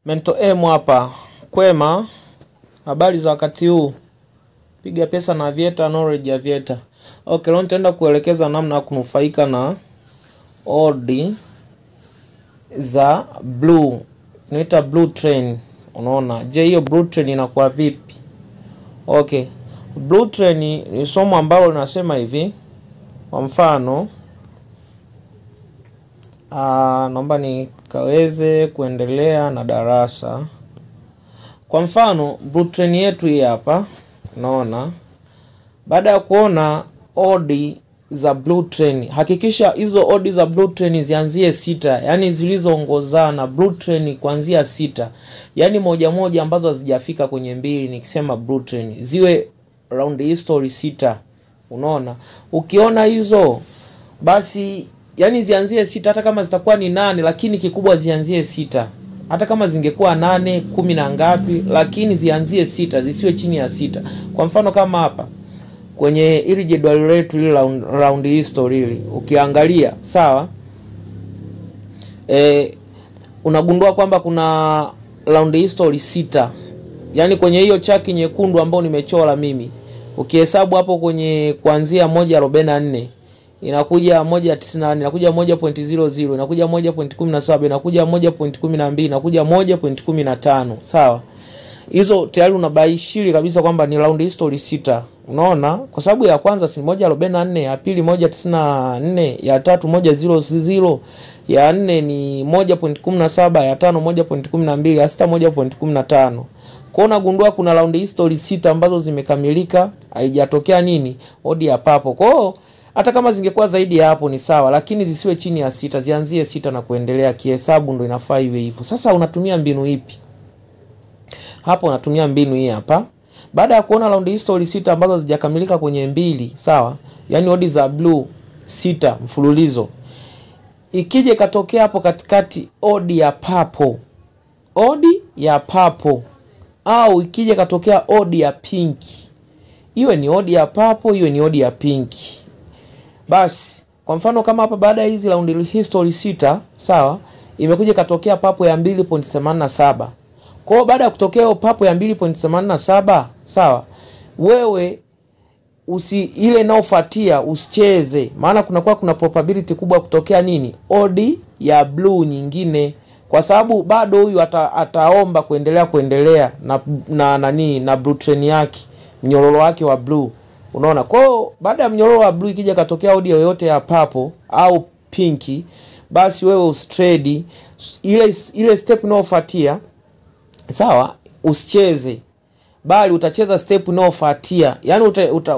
Mento M hapa. Kwema. Habari za wakati huu. Piga pesa na Aviator, knowledge ya Aviator. Okay, leo nitaenda kuelekeza namna ya kunufaika na odi za blue. Inaitwa blue train. Unaona? Je, hiyo blue train inakuwa vipi? Okay. Blue train ni somo ambalo linasema hivi. Kwa mfano, naomba nikaweze kuendelea na darasa. Kwa mfano, blue train yetu hii hapa, unaona? Baada ya kuona odi za blue train, hakikisha hizo odi za blue train zianzie 6, yani zilizoongozana blue train kuanzia 6. Yani moja moja ambazo hazijafika kwenye 2, nikisema blue train ziwe round history 6. Unaona? Ukiona hizo basi yani zianzie 6, hata kama zitakuwa ni 8 lakini kikubwa zianzie 6. Hata kama zingekuwa 8, 10 na ngapi, lakini zianzie 6, zisiwe chini ya 6. Kwa mfano kama hapa kwenye ili jedwali letu ile round history ile ukiangalia, sawa? Unagundua kwamba kuna round history 6. Yaani kwenye hiyo chaki nyekundu ambayo nimechora mimi, ukihesabu hapo kwenye kuanzia 144 inakuja 1.94, inakuja 1.00, inakuja 1.17, inakuja 1.12, inakuja 1.15, sawa? Hizo tayari unabaishiri kabisa kwamba ni round history 6. Unaona? Kwa sababu ya kwanza si 144, ya pili 1.94, ya tatu 1.00, ya 4 ni 1.17, ya 5 1.12, ya 6 1.15. Kwa unagundua kuna round history 6 ambazo zimekamilika, haijatokea nini? Odi ya papo. Kwa hiyo hata kama zingekuwa zaidi ya hapo ni sawa, lakini zisiwe chini ya 6, zianzie 6 na kuendelea. Kihesabu ndio inafaa iwe hivyo. Sasa unatumia mbinu ipi? Hapo unatumia mbinu hii hapa. Baada ya kuona round history 6 ambazo hazijakamilika kwenye 2, sawa? Yaani odi za blue 6 mfululizo. Ikije katokea hapo katikati odi ya papo. Odi ya papo. Au ikije katokea odi ya pink. Iwe ni odi ya papo, iwe ni odi ya pink. Basi, kwa mfano kama hapa baada ya hizi round history 6, sawa? Imekuja katokea papo ya 2.87. Kwa hiyo baada ya kutokea papo ya 2.87, sawa? Wewe ile inayofuatia usicheze, maana kuna probability kubwa kutokea nini? Odi ya blue nyingine, kwa sababu bado huyu ataomba kuendelea na blue train yake, mnyororo wake wa blue. Unaona? Kwa hiyo baada ya mnyororo wa blue ikija katokea odi yoyote ya papo au pinki, basi wewe ustrade ile step inayofuatia, sawa? Usicheze, bali utacheza step inayofuatia. Yaani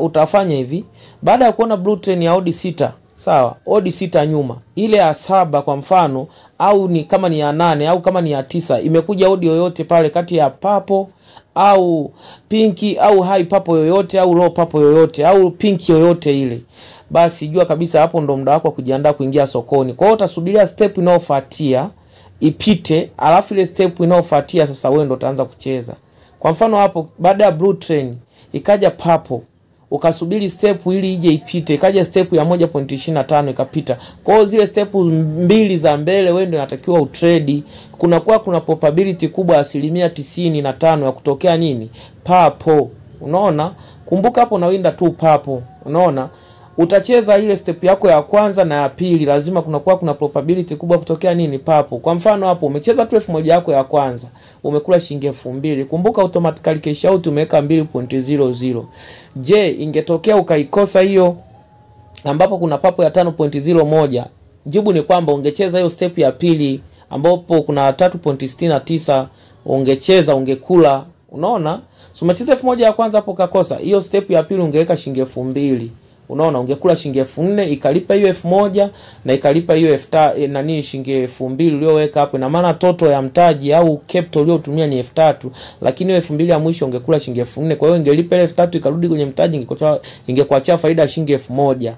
utafanya hivi, baada ya kuona blue train ya odi 6, sawa? Odi 6 nyuma, ile ya 7 kwa mfano, au ni kama ni ya 8 au kama ni ya 9, imekuja odi yoyote pale kati ya papo au pinki au high papo yoyote au low papo yoyote au pinki yoyote ile, basi jua kabisa hapo ndo muda wako kujiandaa kuingia sokoni. Kwa hiyo utasubiria step inayofuatia ipite, alafu ile step inayofuatia sasa wewe ndo utaanza kucheza. Kwa mfano hapo baada ya blue train ikaja papo, ukasubiri step ili ije ipite, ikaja step ya 1.25 ikapita. Kwa hiyo zile step 2 za mbele wewe ndio unatakiwa utrade. Kuna probability kubwa 95% ya kutokea nini? Papo. Unaona? Kumbuka hapo na winda tu papo. Unaona? Utacheza ile step yako ya kwanza na ya pili, lazima kuna probability kubwa kutokea nini? Papo. Kwa mfano hapo umecheza tu 1000 yako ya kwanza, umekula shilingi 2000. Kumbuka automatically cash out umeweka 2.00. Je, ingetokea ukaikosa hiyo ambapo kuna papo ya 5.01, jibu ni kwamba ungecheza hiyo step ya pili ambapo kuna 3.69, ungecheza ungekula. Unaona? So umecheza 1000 ya kwanza hapo ukakosa, hiyo step ya pili ungeweka shilingi 2000. Unaona? Ungekula shilingi 4000, ikalipa hiyo 1000 na ikalipa hiyo shilingi 2000 uliyoweka hapo. Na maana toto ya mtaji au capital uliyotumia ni 3000, lakini hiyo 2000 ya mwisho ungekula shilingi 4000. Kwa hiyo ingelipa ile 3000 ikarudi kwenye mtaji, ingekuachia faida ya shilingi 1000.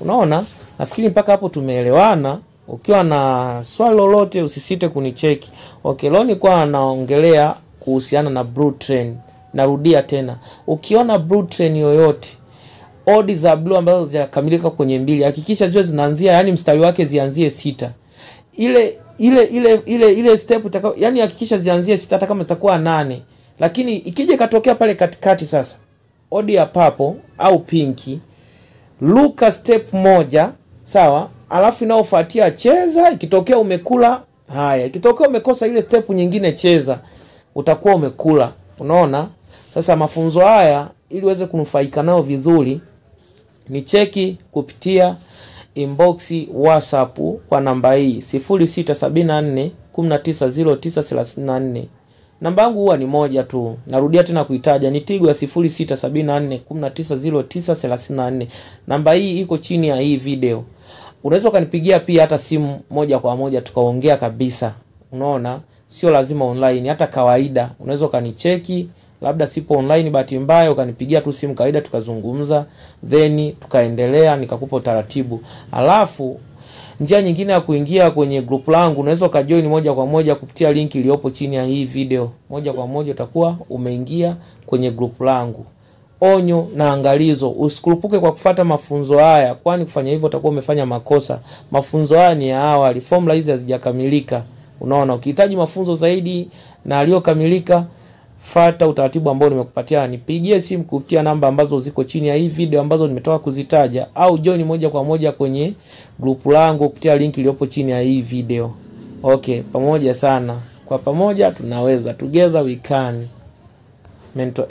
Unaona? Nafikiri mpaka hapo tumeelewana. Ukiwa na swali lolote usisite kunicheki. Okay, leo nilikuwa naongelea kuhusiana na blue train. Narudia tena. Ukiona blue train yoyote, odi za blue ambazo hazijakamilika kwenye 2, hakikisha ziwe zinaanzia, yani mstari wake zianzie 6. ile step yani hakikisha zianzie 6 hata kama zitakuwa 8. Lakini ikija katokea pale katikati sasa odi ya papo au pinki, luka step moja, sawa? Alafu inaofuatia cheza. Ikitokea umekula, haya. Ikitokea umekosa ile step nyingine, cheza, utakuwa umekula. Unaona? Sasa mafunzo haya ili uweze kunufaika nao vizuri, ni cheki kupitia inbox WhatsApp kwa namba hii 0674 190934. Namba yangu huwa ni moja tu. Narudia tena kuitaja, ni Tigo ya 0674 190934. Namba hii iko chini ya hii video. Unaweza kanipigia pia hata simu moja kwa moja tukaongea kabisa. Unaona? Sio lazima online, hata kawaida. Unaweza kanicheki, labda sipo online bahati mbaya, ukanipigia tu simu kawaida tukazungumza, then tukaendelea nikakupa utaratibu. Alafu njia nyingine ya kuingia kwenye group langu, unaweza kujoin moja kwa moja kupitia link iliyopo chini ya hii video. Moja kwa moja utakuwa umeingia kwenye group langu. Onyo na angalizo, usikurupuke kwa kufuata mafunzo haya, kwani kufanya hivyo utakuwa umefanya makosa. Mafunzo haya ni ya awali, formula hizi hazijakamilika. Unaona, ukihitaji mafunzo zaidi na aliyokamilika, fuata utaratibu ambao nimekupatia. Nipigie simu kupitia namba ambazo ziko chini ya hii video ambazo nimetoka kuzitaja, au join moja kwa moja kwenye group langu kupitia link iliyopo chini ya hii video. Okay, pamoja sana. Kwa pamoja tunaweza. Together we can. Mental